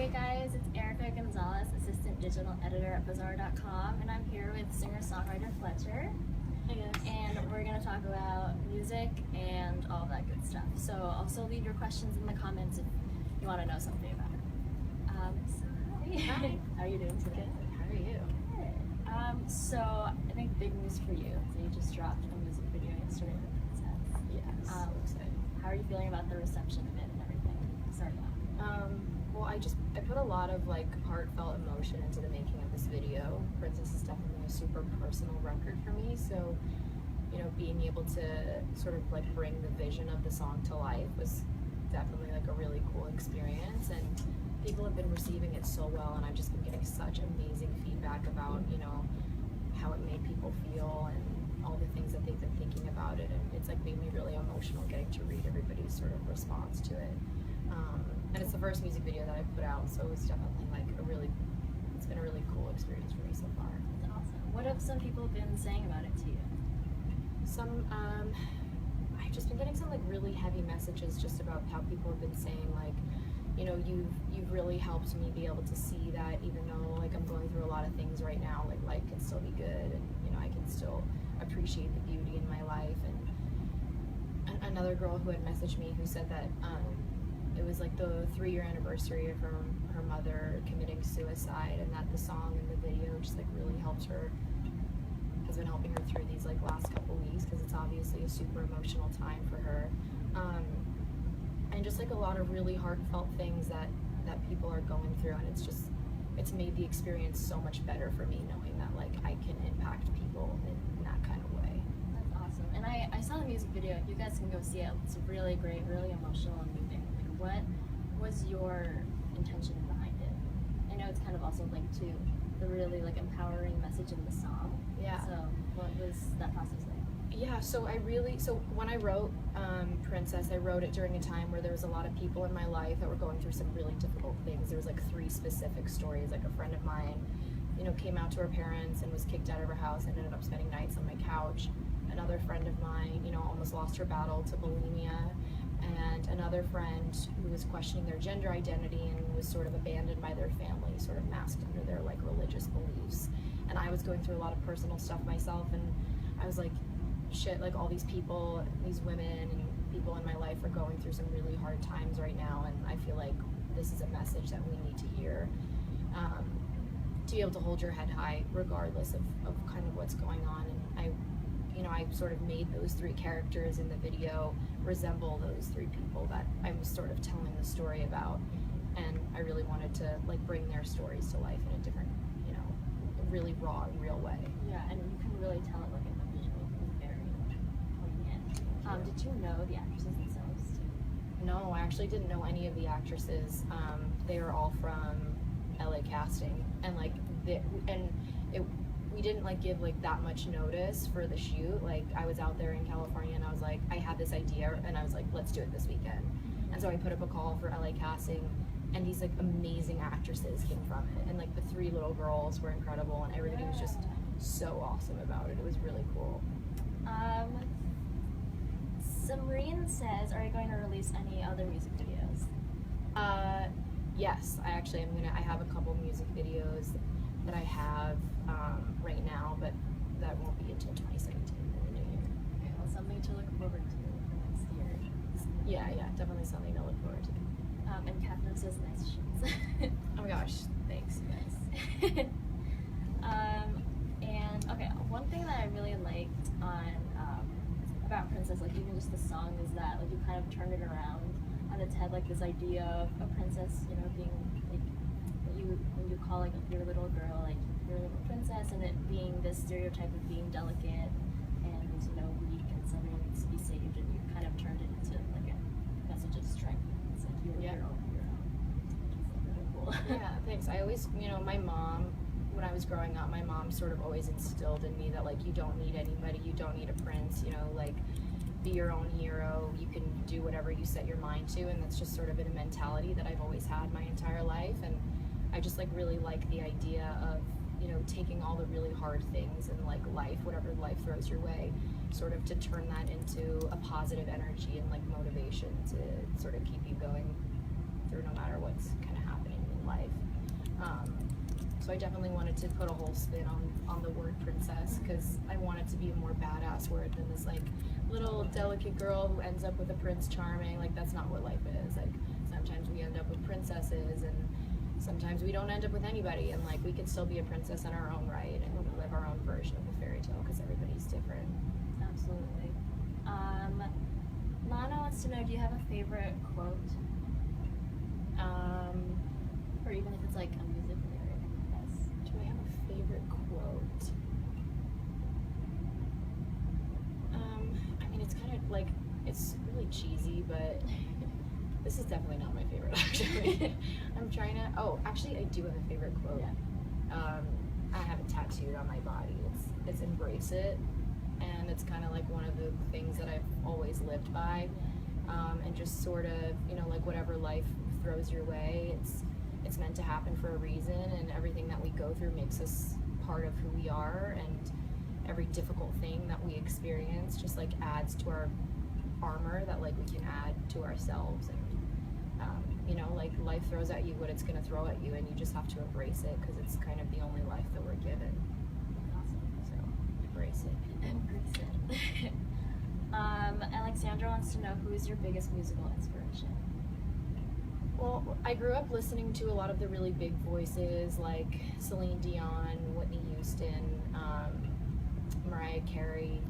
Hey guys, it's Erica Gonzalez, Assistant Digital Editor at Bazaar.com, and I'm here with singer-songwriter Fletcher. Hey guys. And we're going to talk about music and all that good stuff. So also leave your questions in the comments if you want to know something about it. Hi. How are you doing today? Good. How are you? Good. So I think big news for you. So you just dropped a music video yesterday with Princess. Yes. So excited. How are you feeling about the reception of it and everything? Starting off. Well, I put a lot of heartfelt emotion into the making of this video. Princess is definitely a super personal record for me, so being able to sort of bring the vision of the song to life was definitely a really cool experience, and people have been receiving it so well, and I've just been getting such amazing feedback about how it made people feel and all the things that they've been thinking about it, and it's made me really emotional getting to read everybody's sort of response to it. And it's the first music video that I've put out, so it was definitely it's been a really cool experience for me so far. That's awesome. What have some people been saying about it to you? I've just been getting some really heavy messages just about how people have been saying you've really helped me be able to see that even though I'm going through a lot of things right now, life can still be good, and I can still appreciate the beauty in my life. And another girl who had messaged me who said that it was the 3-year anniversary of her mother committing suicide, and that the song and the video just really helped her, has been helping her through these last couple weeks, because it's obviously a super emotional time for her, and just a lot of really heartfelt things that people are going through, and it's made the experience so much better for me knowing that I can impact people in that kind of way. That's awesome. And I saw the music video. You guys can go see it. It's really great, really emotional and moving. What was your intention behind it? I know it's kind of also linked to the really empowering message in the song. Yeah. So what was that process like? Yeah, so when I wrote Princess, I wrote it during a time where there was a lot of people in my life that were going through some really difficult things. There was 3 specific stories. A friend of mine, came out to her parents and was kicked out of her house and ended up spending nights on my couch. Another friend of mine, almost lost her battle to bulimia. And another friend who was questioning their gender identity and was sort of abandoned by their family, sort of masked under their religious beliefs. And I was going through a lot of personal stuff myself, and I was shit, all these people, these women and people in my life are going through some really hard times right now, and I feel this is a message that we need to hear, to be able to hold your head high regardless of kind of what's going on. And I sort of made those 3 characters in the video resemble those 3 people that I was sort of telling the story about, and I really wanted to bring their stories to life in a different, really raw and real way. Yeah, and you can really tell it in the visual. It's very poignant. Did you know the actresses themselves too? No, I actually didn't know any of the actresses. They were all from LA casting, and we didn't give that much notice for the shoot. I was out there in California, and I was I had this idea, and I was let's do it this weekend. And so I put up a call for LA casting, and these amazing actresses came from it, and the 3 little girls were incredible, and everybody was just so awesome about it. It was really cool. Samreen says, are you going to release any other music videos? Yes, I have a couple music videos that I have right now, but that won't be until 2017 in the new year. Okay, well, something to look forward to for next year. Yeah, definitely something to look forward to. And Catherine says nice shoes. Oh my gosh, thanks, you guys. And okay, one thing that I really liked about Princess, even just the song, is that you kind of turned it around on its head, this idea of a princess, being when you call your little girl your little princess, and it being this stereotype of being delicate and weak and someone needs to be saved, and you kind of turned it into a message of strength. It's you're your own hero. It's really cool. Yeah, thanks. I always, my mom, when I was growing up, my mom sort of always instilled in me that you don't need anybody, you don't need a prince, be your own hero, you can do whatever you set your mind to, and that's just sort of a mentality that I've always had my entire life. And I just really like the idea of taking all the really hard things in life, whatever life throws your way, sort of to turn that into a positive energy and motivation to sort of keep you going through no matter what's kind of happening in life. So I definitely wanted to put a whole spin on the word princess, because I want it to be a more badass word than this like little delicate girl who ends up with a prince charming. Like, that's not what life is. Like, sometimes we end up with princesses, and sometimes we don't end up with anybody, and like we can still be a princess in our own right and live our own version of the fairy tale, because everybody's different. Absolutely. Lana wants to know, do you have a favorite quote? Or even if it's like a music lyric, I guess. Do I have a favorite quote? I mean, it's kind of like, it's really cheesy, but this is definitely not my favorite, actually. I'm trying to, oh, actually I do have a favorite quote. Yeah. I have it tattooed on my body. It's embrace it. And it's kind of like one of the things that I've always lived by. And just sort of, you know, like whatever life throws your way, it's meant to happen for a reason, and everything that we go through makes us part of who we are, and every difficult thing that we experience just like adds to our armor that like we can add to ourselves. And you know, like life throws at you what it's going to throw at you, and you just have to embrace it, because it's kind of the only life that we're given. Awesome. So embrace it. Embrace it. Alexandra wants to know, who is your biggest musical inspiration? Well, I grew up listening to a lot of the really big voices like Celine Dion, Whitney Houston, Mariah Carey,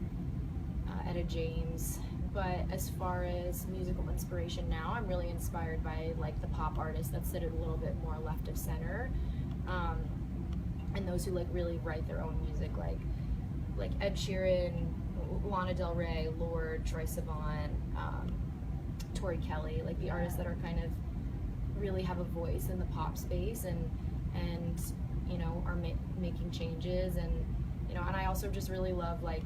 Etta James. But as far as musical inspiration now, I'm really inspired by like the pop artists that sit a little bit more left of center, and those who like really write their own music, like Ed Sheeran, Lana Del Rey, Lorde, Troye Sivan, Tori Kelly, like the artists that are kind of really have a voice in the pop space, and you know, are making changes. And you know, and I also just really love, like,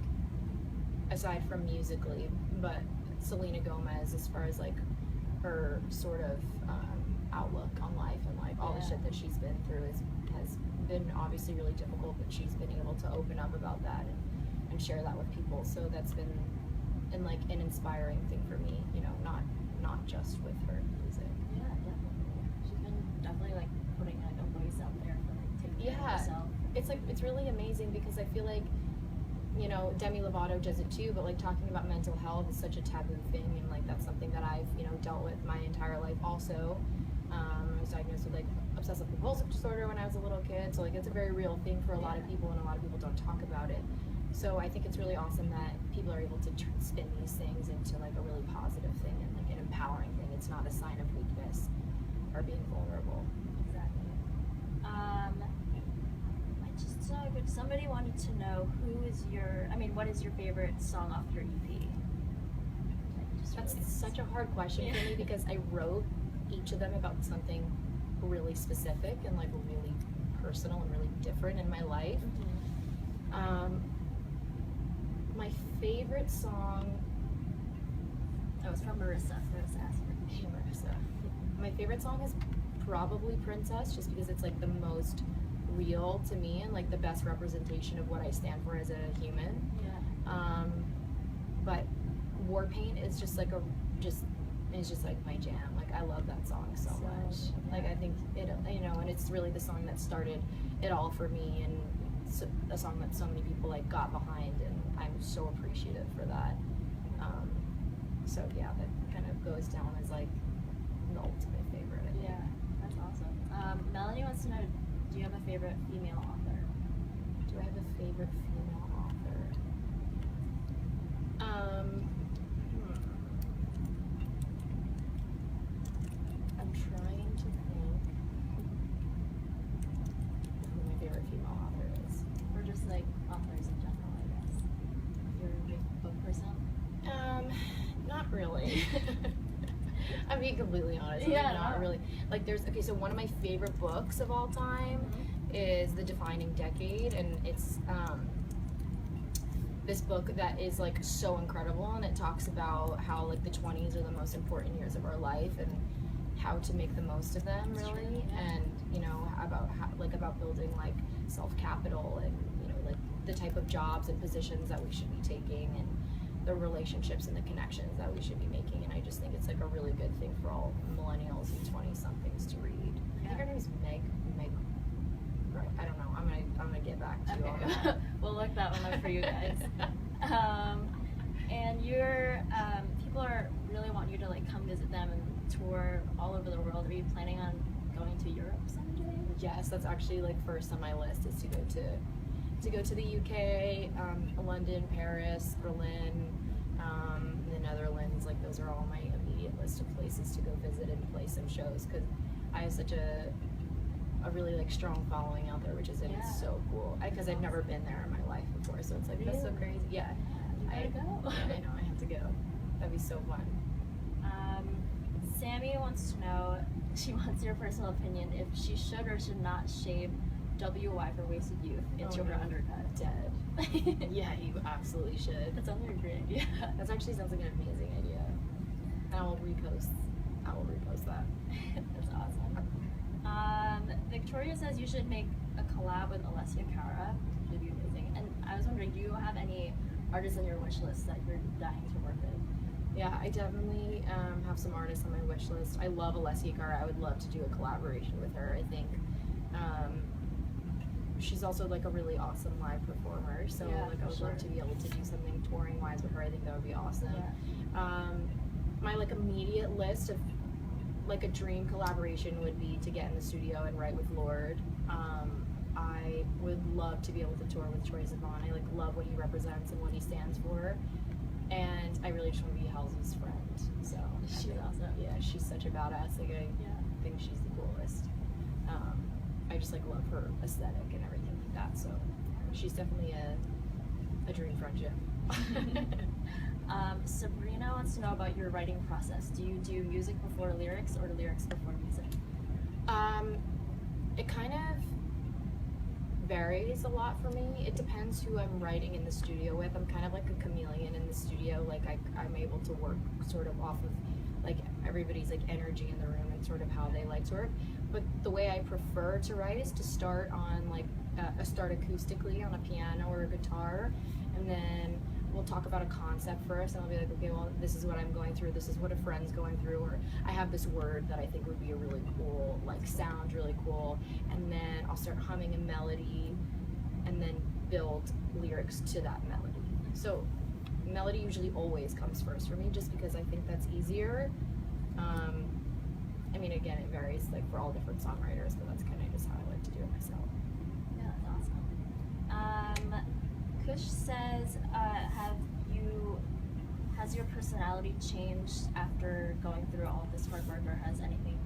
aside from musically, but Selena Gomez, as far as like her sort of outlook on life, and like all the shit that she's been through has been obviously really difficult, but she's been able to open up about that and share that with people. So that's been an inspiring thing for me, you know, not just with her music. Yeah, definitely. She's been definitely like putting like a voice out there for like taking care of herself. It's really amazing, because I feel like, you know, Demi Lovato does it too, but like talking about mental health is such a taboo thing, and like that's something that I've, you know, dealt with my entire life also. I was diagnosed with like obsessive compulsive disorder when I was a little kid, so like it's a very real thing for a lot of people, and a lot of people don't talk about it. So I think it's really awesome that people are able to spin these things into like a really positive thing, and like an empowering thing. It's not a sign of weakness or being vulnerable. Exactly. Somebody wanted to know, what is your favorite song off your EP? That's such a hard question for me, because I wrote each of them about something really specific and like really personal and really different in my life. Mm-hmm. My favorite song, That was from Marissa. Marissa asked for hey Marissa. My favorite song is probably Princess, just because it's like the most real to me, and like the best representation of what I stand for as a human. Yeah. But War Paint is just like it's just like my jam. Like, I love that song so much. Yeah. Like, I think it, you know, and it's really the song that started it all for me, and it's a song that so many people like got behind, and I'm so appreciative for that. So yeah, that kind of goes down as like the ultimate favorite, I think. Yeah, that's awesome. Melanie wants to know, do you have a favorite female author? Do I have a favorite female author? I'm trying to think who my favorite female author is. Or just like authors in general, I guess. You're a big book person? Not really. I'm being completely honest. Yeah, I'm not really. Like, so one of my favorite books of all time is The Defining Decade, and it's this book that is like so incredible, and it talks about how like the 20s are the most important years of our life, and how to make the most of them, really. And you know, about building like self-capital, and you know, like the type of jobs and positions that we should be taking, and the relationships and the connections that we should be making. And I just think it's like a really good thing for all millennials and 20-somethings to read. I think her name is Meg that one up for you guys. And people are really want you to like come visit them and tour all over the world. Are you planning on going to Europe someday? Yes, that's actually like first on my list is to go to the UK, London, Paris, Berlin, the Netherlands. Like those are all my immediate list of places to go visit and play some shows because I have such a really like strong following out there, which is so cool. Because I've never been there in my life before, so it's like that's so crazy. Yeah, I gotta go. Yeah, I know I have to go. That'd be so fun. Sammy wants to know. She wants your personal opinion if she should or should not shave WY for Wasted Youth into her undercut. Dead. Yeah, you absolutely should. That sounds like a great idea. That actually sounds like an amazing idea. I will repost that. That's awesome. Victoria says you should make a collab with Alessia Cara. It would be amazing. And I was wondering, do you have any artists on your wish list that you're dying to work with? Yeah, I definitely have some artists on my wish list. I love Alessia Cara. I would love to do a collaboration with her. I think she's also like a really awesome live performer. So like I would love to be able to do something touring wise with her. I think that would be awesome. Yeah. My like immediate list of like a dream collaboration would be to get in the studio and write with Lord. I would love to be able to tour with Troye Sivan. I like love what he represents and what he stands for. And I really just want to be Halsey's friend. So she's awesome. Yeah, she's such a badass. Like I think she's the coolest. I just like love her aesthetic and everything like that. So she's definitely a dream friendship. Sabrina wants to know about your writing process. Do you do music before lyrics or lyrics before music? It kind of varies a lot for me. It depends who I'm writing in the studio with. I'm kind of like a chameleon in the studio. Like I'm able to work sort of off of like everybody's like energy in the room and sort of how they like to work. But the way I prefer to write is to start on like start acoustically on a piano or a guitar, and then we'll talk about a concept first, and I'll be like, okay, well, this is what I'm going through, this is what a friend's going through, or I have this word that I think would be a really cool, like, sound really cool, and then I'll start humming a melody, and then build lyrics to that melody. So, melody usually always comes first for me, just because I think that's easier. I mean, again, it varies, like, for all different songwriters, but that's kind of just how I like to do it myself. Yeah, that's awesome. Kush says, has your personality changed after going through all of this hard work, or has anything,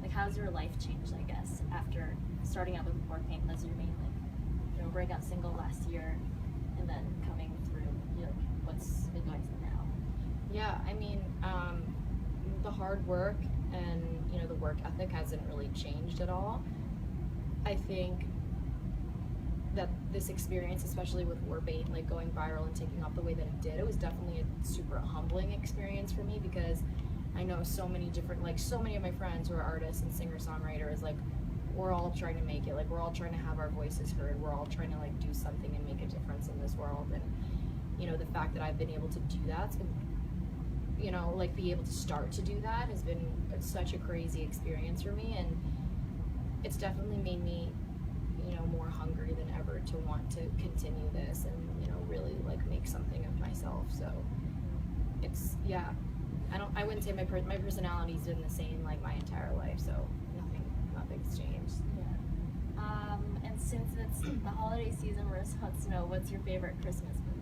like, how's your life changed, I guess, after starting out with War Paint as your main, like, breakout single last year, and then coming through, what's been going through now? Yeah, I mean, the hard work and, the work ethic hasn't really changed at all. I think that this experience, especially with Warpaint, like going viral and taking off the way that it did, it was definitely a super humbling experience for me, because I know so many of my friends who are artists and singer-songwriters, like, we're all trying to make it, like, we're all trying to have our voices heard, we're all trying to, like, do something and make a difference in this world, and, the fact that I've been able to do that's been, like, be able to start to do that has been such a crazy experience for me, and it's definitely made me more hungry than ever to want to continue this and really like make something of myself. So it's I wouldn't say my personality's been the same like my entire life, so nothing's changed. And since it's the holiday season, Marissa wants to know, what's your favorite Christmas movie?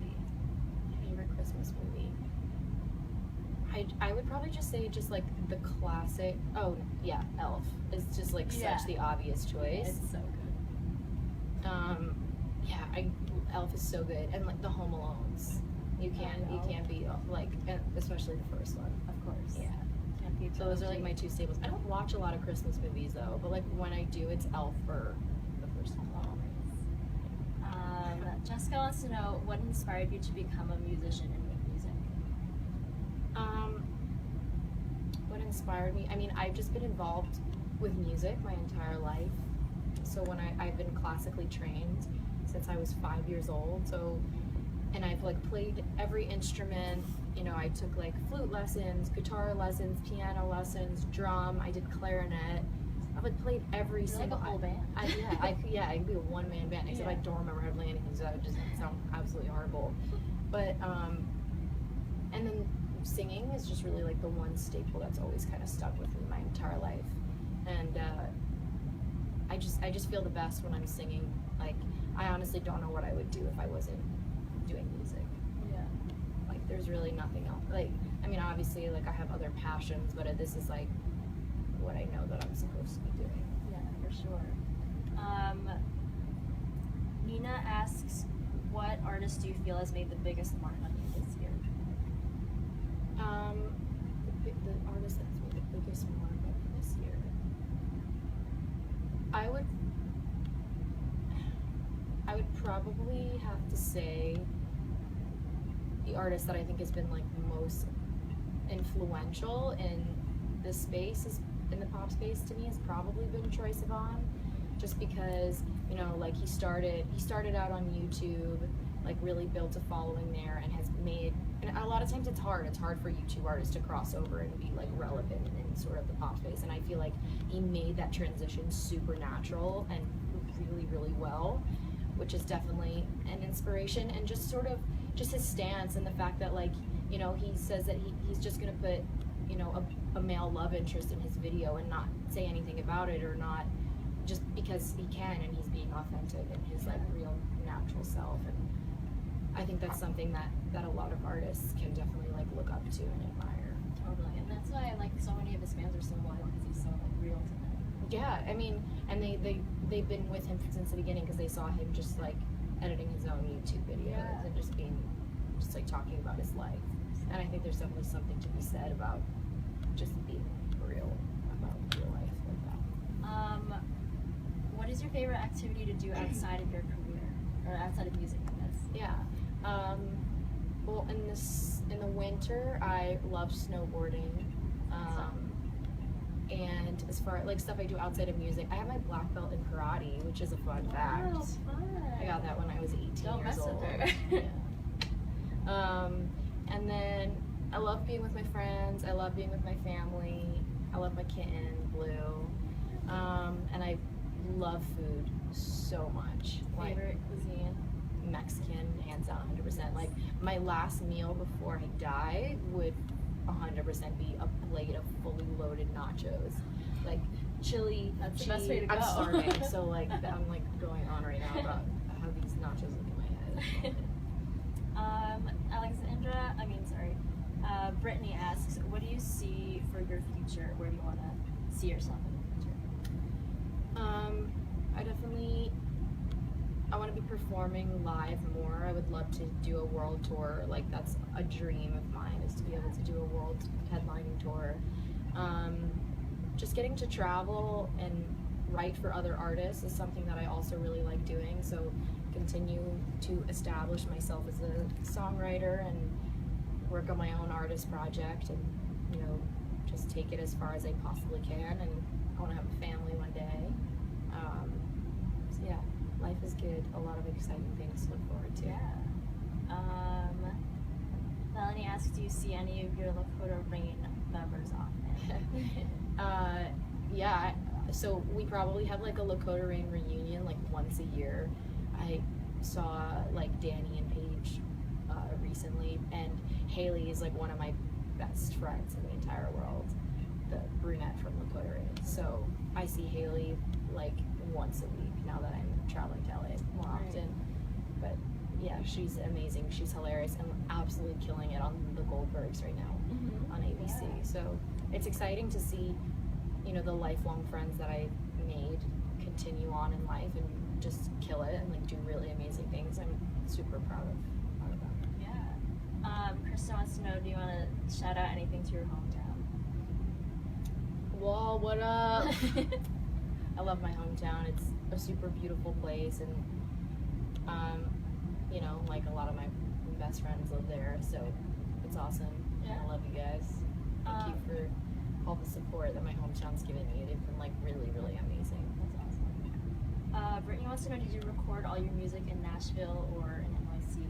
I would probably just say just like the classic. Oh yeah, Elf is just like such the obvious choice. It's so good. Elf is so good, and like the Home Alones, you can't beat like, especially the first one. Of course. Yeah. Can't beat So those are like my two staples. I don't watch a lot of Christmas movies though, but like when I do, it's Elf or the first one. Jessica wants to know, what inspired you to become a musician and make music? What inspired me? I mean, I've just been involved with music my entire life. So when I've been classically trained since I was 5 years old. So, and I've like played every instrument. I took like flute lessons, guitar lessons, piano lessons, drum. I did clarinet. I have but played every You're single. like a whole band. I could be a one-man band, except I don't remember how to play anything, so that would just sound absolutely horrible. But and then singing is just really like the one staple that's always kind of stuck with me my entire life, and I just feel the best when I'm singing. Like, I honestly don't know what I would do if I wasn't doing music. Yeah. Like, there's really nothing else. Like, I mean, obviously, like, I have other passions, but this is like what I know that I'm supposed to be doing. Yeah, for sure. Nina asks, what artist do you feel has made the biggest mark on you this year? The artist that's made the biggest mark on me this year. I would probably have to say the artist that I think has been like most influential in this space in the pop space to me has probably been Troye Sivan, just because, you know, like he started out on YouTube, like really built a following there, and has made, and a lot of times it's hard for YouTube artists to cross over and be like relevant in sort of the pop space, and I feel like he made that transition super natural and really, really well, which is definitely an inspiration. And just sort of just his stance and the fact that, like, you know, he says that he's just gonna put, you know, a male love interest in his video and not say anything about it, or not just because he can, and he's being authentic and his like real natural self. And I think that's something that a lot of artists can definitely like look up to and admire. Totally, and that's why like so many of his fans are so loyal, because he's so like real to them. Yeah, I mean, and they've been with him since the beginning, because they saw him just like editing his own YouTube videos and just like talking about his life. And I think there's definitely something to be said about just being real about real life like that. What is your favorite activity to do outside of your career, or outside of music, I guess? Yeah. Well, in the winter, I love snowboarding. And as far like stuff I do outside of music, I have my black belt in karate, which is a fun fact. Fun. I got that when I was 18 Don't years mess old. with her. Yeah. And then I love being with my friends. I love being with my family. I love my kitten, Blue. And I love food so much. Favorite cuisine? Mexican, hands down, 100%. Like, my last meal before I die would 100% be a plate of fully loaded nachos. Like, chili, That's cheese. the best way to go. I'm starving, so like I'm like going on right now about how these nachos look in my head. Brittany asks, what do you see for your future? Where do you want to see yourself in the future? I want to be performing live more. I would love to do a world tour. Like, that's a dream of mine, is to be able to do a world headlining tour. Just getting to travel and write for other artists is something that I also really like doing. So continue to establish myself as a songwriter and work on my own artist project, and, you know, just take it as far as I possibly can. And I want to have a family one day. So yeah, life is good. A lot of exciting things to look forward to. Yeah. Melanie asks, do you see any of your Lakota Rain members often? Yeah, so we probably have like a Lakota Rain reunion like once a year. I saw like Danny and Paige recently, and Haley is like one of my best friends in the entire world, the brunette from Lakota Rain. So I see Haley like once a week now that I'm traveling to LA more often. But yeah, she's amazing. She's hilarious and absolutely killing it on the Goldbergs right now on ABC. Yeah. So it's exciting to see, you know, the lifelong friends that I made continue on in life and just kill it and like do really amazing things. I'm super proud of them. Yeah. Krista wants to know, do you want to shout out anything to your hometown? Whoa, what up? I love my hometown. It's a super beautiful place, and you know, like a lot of my best friends live there, so it's awesome. Yeah. I love you guys. Thank you for all the support that my hometown's given me. They've been like really, really amazing. That's awesome. Brittany wants to know, did you record all your music in Nashville or in NYC?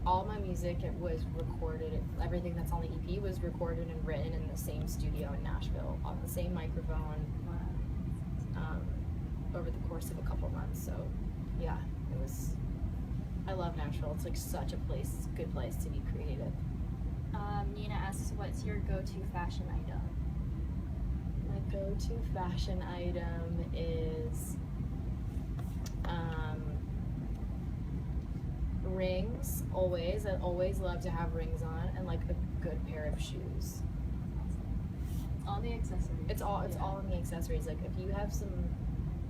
All my music, it was recorded. Everything that's on the EP was recorded and written in the same studio in Nashville on the same microphone. Wow. over the course of a couple months. So yeah, I love Nashville. It's like such a good place to be creative. Nina asks, what's your go-to fashion item? My go-to fashion item is rings, always. I always love to have rings on, and like a good pair of shoes. All the accessories. It's all in the accessories. Like if you have some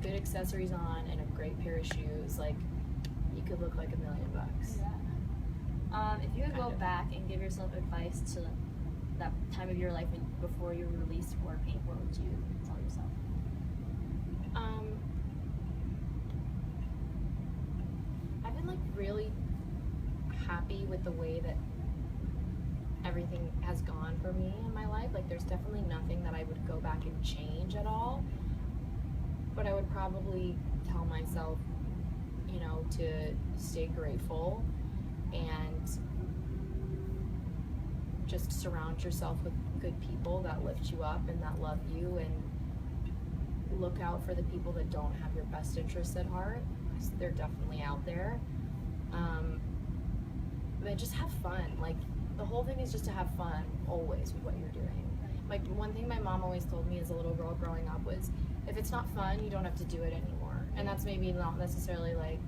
good accessories on and a great pair of shoes, like you could look like $1 million. Yeah. If you could go back and give yourself advice to that time of your life before you released War Paint, what would you tell yourself? I've been like really happy with the way that everything has gone for me in my life. Like there's definitely nothing that I would go back and change at all, but I would probably tell myself, you know, to stay grateful and just surround yourself with good people that lift you up and that love you, and look out for the people that don't have your best interests at heart, because they're definitely out there. But just have fun. Like the whole thing is just to have fun always with what you're doing. Like one thing my mom always told me as a little girl growing up was, if it's not fun, you don't have to do it anymore. And that's maybe not necessarily like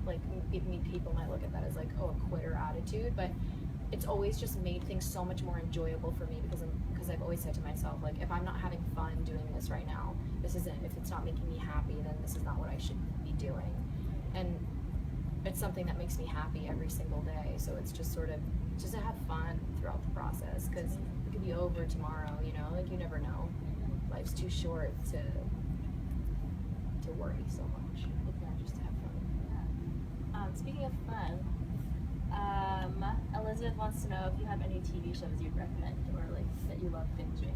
people might look at that as like, oh, a quitter attitude, but it's always just made things so much more enjoyable for me, because I've always said to myself, like, if I'm not having fun doing this right now, this isn't, if it's not making me happy, then this is not what I should be doing. And it's something that makes me happy every single day. So it's just sort of just to have fun throughout the process, because it could be over tomorrow, you know, like you never know. Life's too short to worry so much. Just to have fun. Yeah. Speaking of fun, Elizabeth wants to know if you have any TV shows you'd recommend or like that you love binging.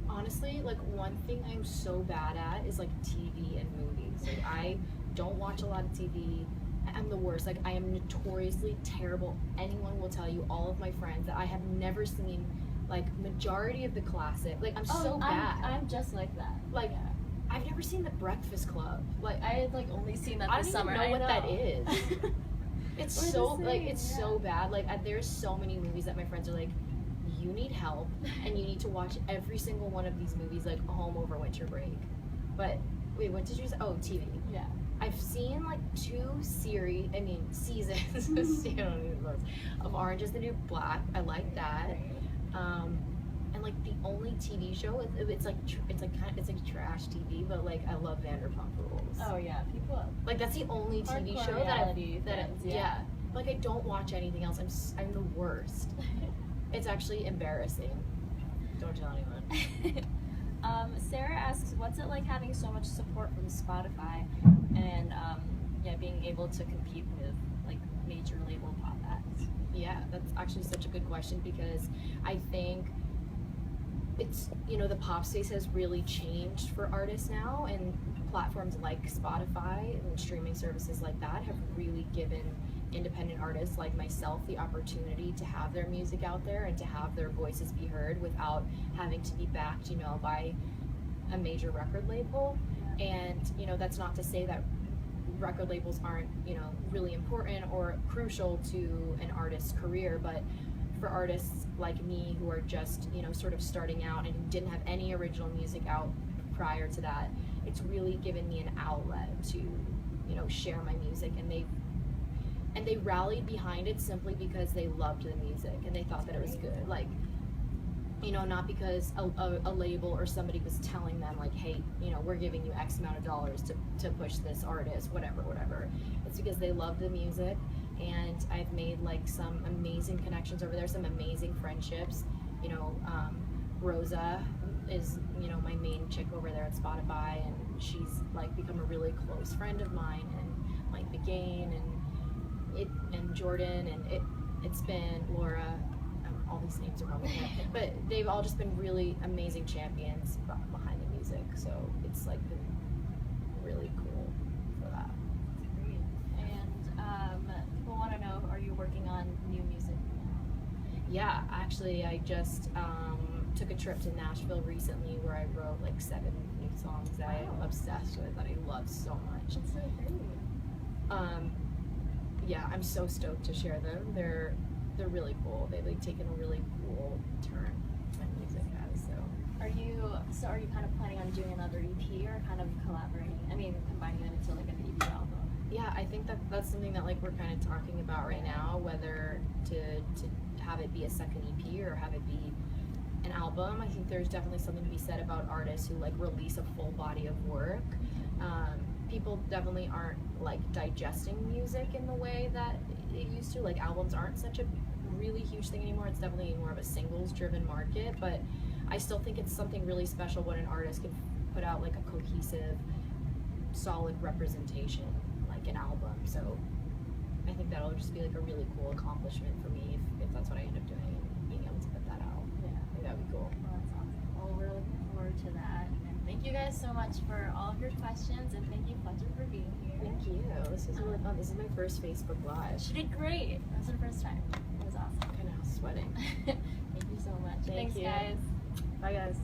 Honestly, like one thing I'm so bad at is like TV and movies. Like I don't watch a lot of TV. I'm the worst. Like I am notoriously terrible. Anyone will tell you, all of my friends, that I have never seen like majority of the classic. Like I'm so bad. I'm just like that. Like I've never seen The Breakfast Club. Like I had like only seen that this summer. I don't even know what that is. It's so like it's yeah. so bad. Like there's so many movies that my friends are like, you need help and you need to watch every single one of these movies like home over winter break. But wait, what did you say? Oh, TV. Yeah. I've seen like 2 seasons of Orange is the New Black. I like that. And like the only TV show, it's like trash TV, but like I love Vanderpump Rules. Oh yeah, people. Like that's the only TV show that yeah. Like I don't watch anything else. I'm the worst. It's actually embarrassing. Don't tell anyone. Sarah asks, what's it like having so much support from Spotify and being able to compete with like major label pop acts? Yeah, that's actually such a good question, because I think it's, you know, the pop space has really changed for artists now, and platforms like Spotify and streaming services like that have really given independent artists like myself the opportunity to have their music out there and to have their voices be heard without having to be backed, you know, by a major record label. And, you know, that's not to say that record labels aren't, you know, really important or crucial to an artist's career, but for artists like me who are just, you know, sort of starting out and didn't have any original music out prior to that, it's really given me an outlet to, you know, share my music, and they rallied behind it simply because they loved the music and they thought that it was good. Like, you know, not because a label or somebody was telling them like, hey, you know, we're giving you X amount of dollars to push this artist, whatever. It's because they love the music, and I've made like some amazing connections over there, some amazing friendships. You know, Rosa is, you know, my main chick over there at Spotify, and she's like become a really close friend of mine, and Mike McGain and Jordan, and it's been Laura. All these names are probably there, but they've all just been really amazing champions behind the music. So it's like been really cool for that. Great. And people want to know, are you working on new music now? Yeah, actually, I just took a trip to Nashville recently where I wrote like 7 new songs that I'm obsessed with, that I love so much. That's so great. Yeah, I'm so stoked to share them. They're really cool. They've like taken a really cool turn my music has. So Are you kind of planning on doing another EP or kind of collaborating? I mean, combining them into like an EP album? yeah, I think that's something that like we're kind of talking about right now, whether to have it be a second EP or have it be an album. I think there's definitely something to be said about artists who like release a full body of work. People definitely aren't like digesting music in the way that it used to. Like albums aren't such a really huge thing anymore. It's definitely more of a singles driven market, but I still think it's something really special when an artist can put out like a cohesive, solid representation, like an album. So I think that'll just be like a really cool accomplishment for me if that's what I end up doing and being able to put that out. Yeah. I think that'd be cool. Well, that's awesome. Well, we're looking forward to that. And thank you guys so much for all of your questions, and thank you, Fletcher, for being here. Thank you. This was really fun. This is my first Facebook Live. She did great. That was her first time. It was awesome. I know, sweating. Thank you so much. Thank Thanks, you. guys. Bye, guys.